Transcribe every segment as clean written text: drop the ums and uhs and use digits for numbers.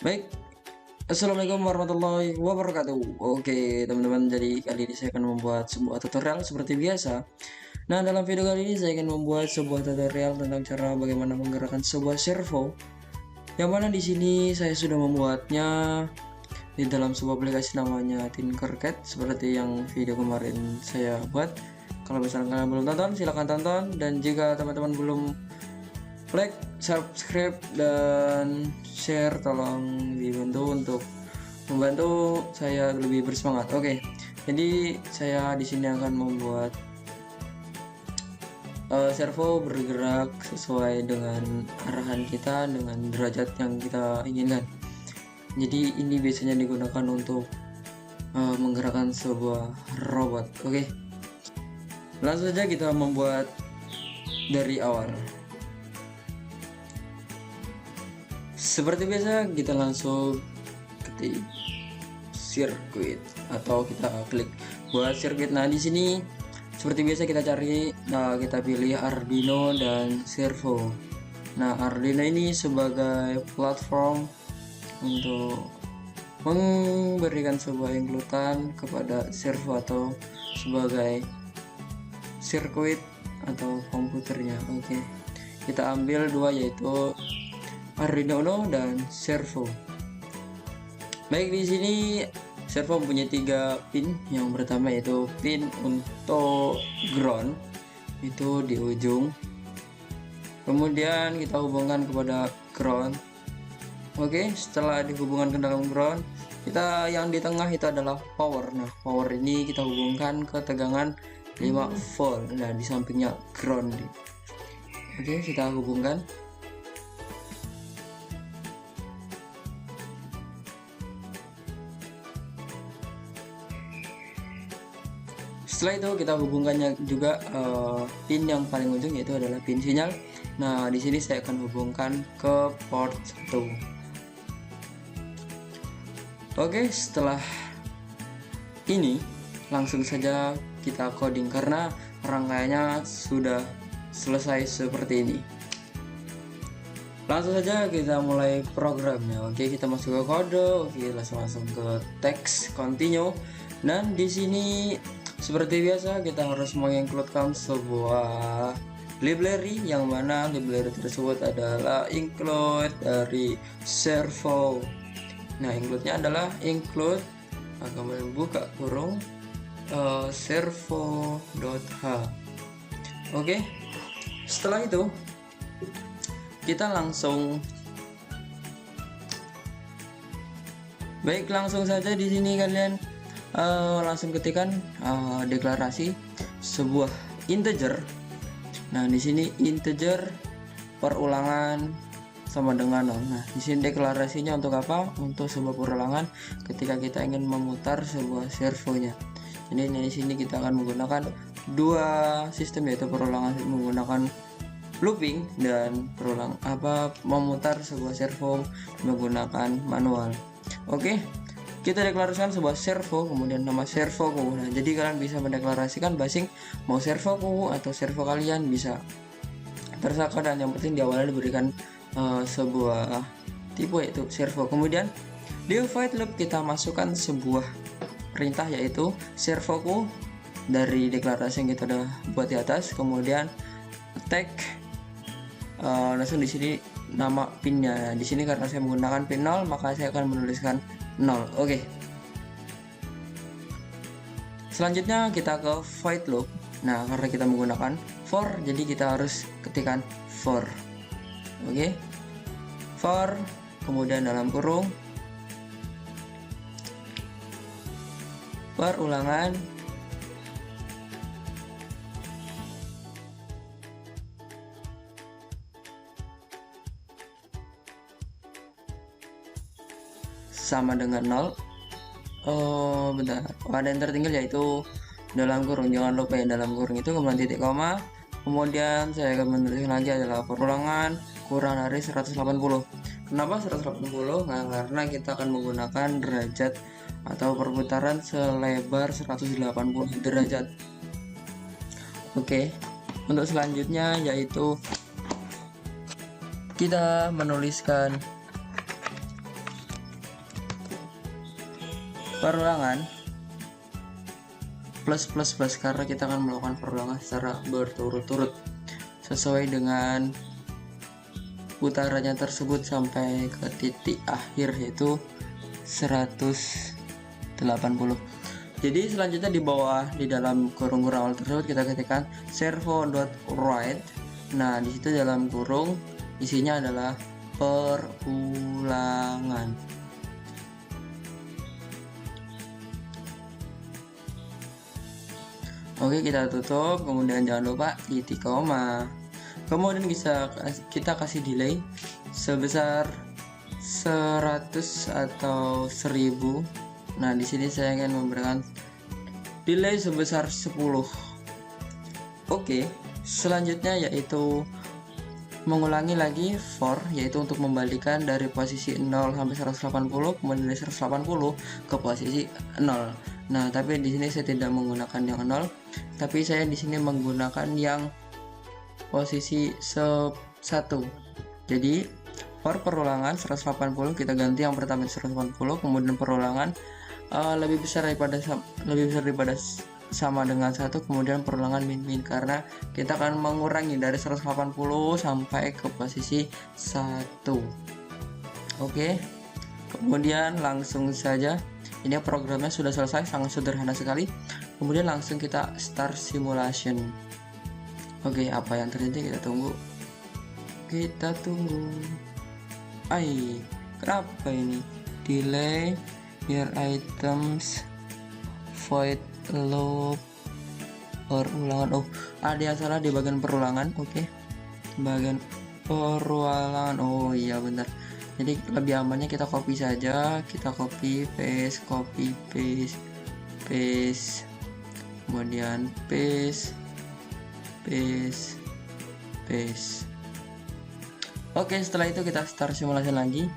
Baik, assalamualaikum warahmatullahi wabarakatuh. Oke, teman-teman, jadi kali ini saya akan membuat sebuah tutorial seperti biasa. Nah, dalam video kali ini saya akan membuat sebuah tutorial tentang cara bagaimana menggerakkan sebuah servo. Yang mana di sini saya sudah membuatnya di dalam sebuah aplikasi namanya Tinkercad seperti yang video kemarin saya buat. Kalau misalnya kalian belum tonton, silahkan tonton, dan jika teman-teman belum like, subscribe, dan share, tolong dibantu untuk membantu saya lebih bersemangat. Oke, jadi saya di sini akan membuat servo bergerak sesuai dengan arahan kita dengan derajat yang kita inginkan. Jadi ini biasanya digunakan untuk menggerakkan sebuah robot. Oke, langsung saja kita membuat dari awal. Seperti biasa, kita langsung ketik sirkuit atau kita klik buat sirkuit. Nah, di sini seperti biasa kita cari, kita pilih Arduino dan servo. Nah, Arduino ini sebagai platform untuk memberikan sebuah include kepada servo atau sebagai sirkuit atau komputernya. Oke, kita ambil dua, yaitu Arduino Uno dan servo. Baik, di sini servo mempunyai 3 pin. Yang pertama yaitu pin untuk ground, itu di ujung. Kemudian kita hubungkan kepada ground. Oke, setelah dihubungkan ke dalam ground, kita yang di tengah itu adalah power. Nah, power ini kita hubungkan ke tegangan 5 volt. Nah, di sampingnya ground. Oke, kita hubungkan. Setelah itu kita hubungkannya juga pin yang paling ujung, yaitu adalah pin sinyal. Nah, di sini saya akan hubungkan ke port 1. Oke, setelah ini langsung saja kita coding karena rangkaiannya sudah selesai seperti ini. Langsung saja kita mulai programnya. Oke, kita masuk ke kode. Oke, langsung ke teks continue. Dan di sini seperti biasa kita harus mengincludekan sebuah library, yang mana library tersebut adalah include dari servo. Nah, include-nya adalah include, kemudian buka kurung servo.h. Oke, setelah itu kita langsung langsung saja di sini kalian langsung ketikkan deklarasi sebuah integer. Nah, di sini integer perulangan sama dengan 0. Nah, di sini deklarasinya untuk apa? Untuk sebuah perulangan ketika kita ingin memutar sebuah servonya. Jadi di sini kita akan menggunakan dua sistem, yaitu perulangan menggunakan looping dan memutar sebuah servo menggunakan manual. Oke, kita deklarasikan sebuah servo, kemudian nama servo. Nah, jadi kalian bisa mendeklarasikan basing mau servoku atau servo kalian, bisa terserah, dan yang penting di awalnya diberikan sebuah tipe, yaitu servo. Kemudian di void loop kita masukkan sebuah perintah, yaitu servoku, dari deklarasi yang kita udah buat di atas. Kemudian tag langsung di sini nama pinnya. Di sini karena saya menggunakan pin 0, maka saya akan menuliskan 0. Oke. Selanjutnya kita ke void loop. Nah, karena kita menggunakan for, jadi kita harus ketikkan for. Oke. For, kemudian dalam kurung perulangan sama dengan 0. Bentar, ada yang tertinggal, yaitu dalam kurung. Jangan lupa ya, dalam kurung itu kemudian titik koma. Kemudian saya akan menuliskan lagi adalah perulangan kurang dari 180. Kenapa 180? Nah, karena kita akan menggunakan derajat atau perputaran selebar 180 derajat. Oke, untuk selanjutnya yaitu kita menuliskan perulangan plus karena kita akan melakukan perulangan secara berturut-turut sesuai dengan putarannya tersebut sampai ke titik akhir yaitu 180. Jadi selanjutnya di bawah di dalam kurung awal tersebut kita ketikkan servo.write. Nah, di situ dalam kurung isinya adalah perulangan. Oke, kita tutup, kemudian jangan lupa titik koma. Kemudian kita kasih delay sebesar 100 atau 1000. Nah, di sini saya ingin memberikan delay sebesar 10. Oke, selanjutnya yaitu mengulangi lagi for, yaitu untuk membalikan dari posisi 0 sampai 180, kemudian dari 180 ke posisi 0. Nah, tapi di sini saya tidak menggunakan yang 0, tapi saya di sini menggunakan yang posisi 1. Jadi for perulangan 180 kita ganti yang pertama 180, kemudian perulangan lebih besar daripada sama dengan 1, kemudian perulangan min karena kita akan mengurangi dari 180 sampai ke posisi 1. Oke. Kemudian langsung saja, ini programnya sudah selesai, sangat sederhana sekali. Kemudian langsung kita start simulation. Oke, apa yang terjadi kita tunggu. Kenapa ini? Delay your items, void loop, perulangan. Ada yang salah di bagian perulangan. Oke. Bagian perulangan. Oh iya benar. Jadi lebih amannya kita copy saja. Kita copy paste, kemudian paste. Oke, setelah itu kita start simulasi lagi.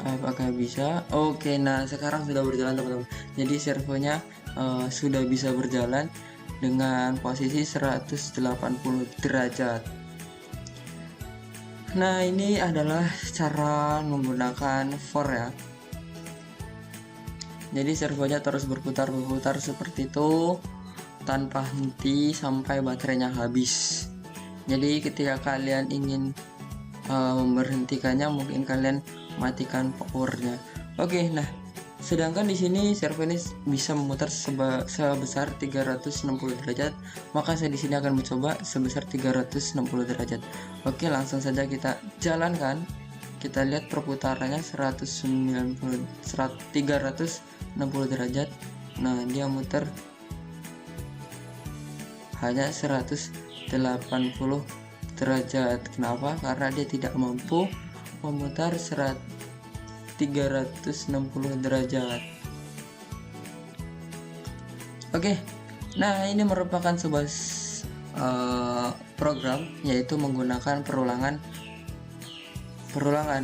Apakah bisa? Oke, nah sekarang sudah berjalan teman-teman. Jadi servonya sudah bisa berjalan dengan posisi 180 derajat. Nah, ini adalah cara menggunakan for ya. Jadi servonya terus berputar seperti itu tanpa henti sampai baterainya habis. Jadi ketika kalian ingin memberhentikannya, mungkin kalian matikan powernya. Oke, nah sedangkan di sini servo ini bisa memutar sebesar 360 derajat, maka saya di sini akan mencoba sebesar 360 derajat. Oke, langsung saja kita jalankan. Kita lihat perputarannya 360 derajat. Nah, dia muter hanya 180 derajat. Kenapa? Karena dia tidak mampu memutar 360 derajat. Oke, nah ini merupakan sebuah program, yaitu menggunakan perulangan,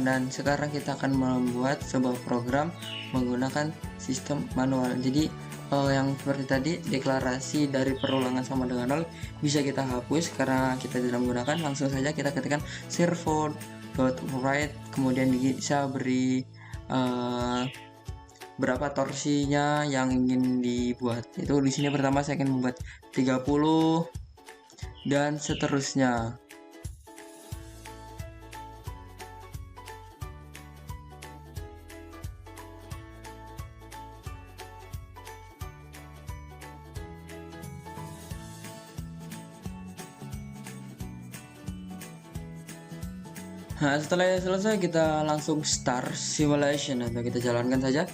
dan sekarang kita akan membuat sebuah program menggunakan sistem manual. Jadi yang seperti tadi, deklarasi dari perulangan sama dengan 0 bisa kita hapus karena kita tidak menggunakan. Langsung saja kita ketikkan servo.write, kemudian bisa beri berapa torsinya yang ingin dibuat. Itu di sini pertama saya ingin membuat 30 dan seterusnya. Nah, setelah selesai kita langsung start simulation atau kita jalankan saja.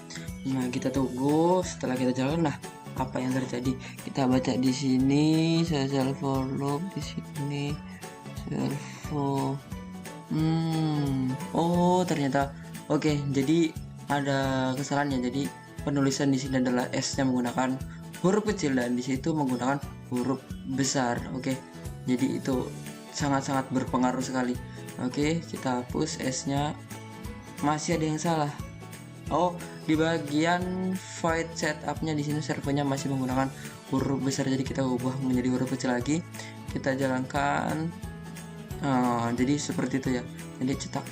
Nah, kita tunggu. Setelah kita jalan, nah apa yang terjadi? Kita baca di sini, servo loop di sini, servo. Oh ternyata. Oke, jadi ada kesalahannya. Jadi penulisan di sini adalah S-nya menggunakan huruf kecil dan di situ menggunakan huruf besar. Oke, jadi itu sangat-sangat berpengaruh sekali. Oke, kita hapus S-nya. Masih ada yang salah. Oh, di bagian void setupnya di sini servonya masih menggunakan huruf besar, jadi kita ubah menjadi huruf kecil lagi. Kita jalankan. Jadi seperti itu ya. Jadi cetak.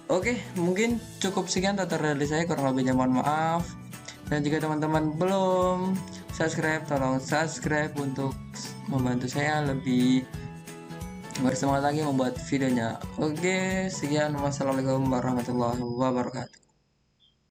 Oke, mungkin cukup sekian tutorial dari saya, kurang lebihnya mohon maaf. Dan jika teman-teman belum subscribe, tolong subscribe untuk membantu saya lebih bersemangat lagi membuat videonya. Oke, sekian. Wassalamualaikum warahmatullahi wabarakatuh.